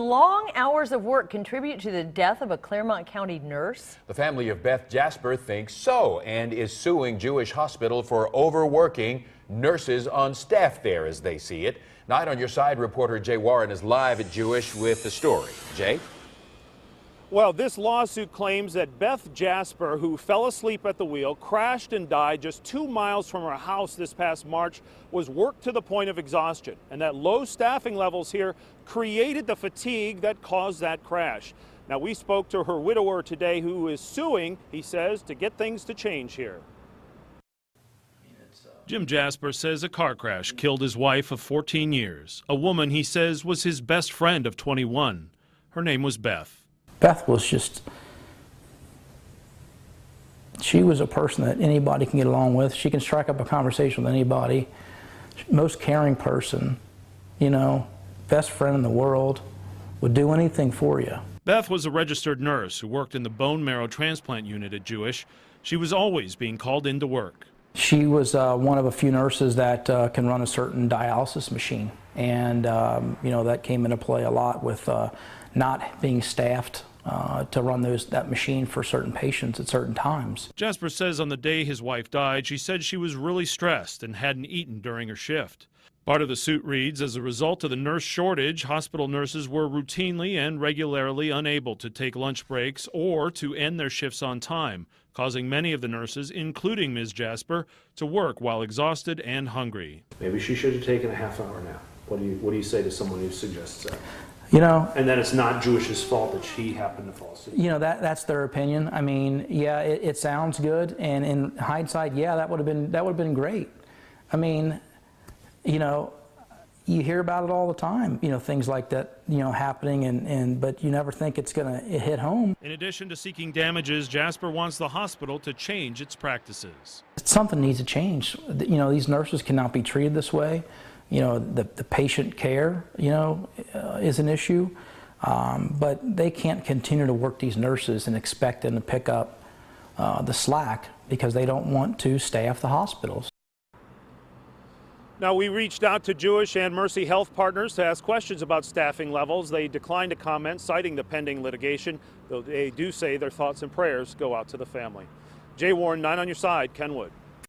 Long hours of work contribute to the death of a Clermont County nurse? The family of Beth Jasper thinks so and is suing Jewish Hospital for overworking nurses on staff there, as they see it. Night on Your Side reporter Jay Warren is live at Jewish with the story. Jay? Well, this lawsuit claims that Beth Jasper, who fell asleep at the wheel, crashed and died just 2 miles from her house this past March, was worked to the point of exhaustion, and that low staffing levels here created the fatigue that caused that crash. Now, we spoke to her widower today, who is suing, he says, to get things to change here. Jim Jasper says a car crash killed his wife of 14 years, a woman he says was his best friend of 21. Her name was Beth. Beth was she was a person that anybody can get along with. She can strike up a conversation with anybody. Most caring person, you know, best friend in the world, would do anything for you. Beth was a registered nurse who worked in the bone marrow transplant unit at Jewish. She was always being called into work. She was one of a few nurses that can run a certain dialysis machine, and you know, that came into play a lot with not being staffed to run that machine for certain patients at certain times. Jasper says on the day his wife died, she said she was really stressed and hadn't eaten during her shift. Part of the suit reads, as a result of the nurse shortage, hospital nurses were routinely and regularly unable to take lunch breaks or to end their shifts on time, causing many of the nurses, including Ms. Jasper, to work while exhausted and hungry. Maybe she should have taken a half-hour nap. What do you say to someone who suggests that? You know, and that it's not Jewish's fault that she happened to fall asleep. You know, that's their opinion. I mean, yeah, it sounds good, and in hindsight, yeah, that would have been great. I mean, you know, you hear about it all the time, you know, things like that, you know, happening, but you never think it's going to hit home. In addition to seeking damages, Jasper wants the hospital to change its practices. Something needs to change. You know, these nurses cannot be treated this way. You know, the patient care, you know, is an issue, but they can't continue to work these nurses and expect them to pick up the slack because they don't want to staff the hospitals. Now, we reached out to Jewish and Mercy Health Partners to ask questions about staffing levels. They declined to comment, citing the pending litigation, though they do say their thoughts and prayers go out to the family. Jay Warren, 9 on Your Side, Kenwood.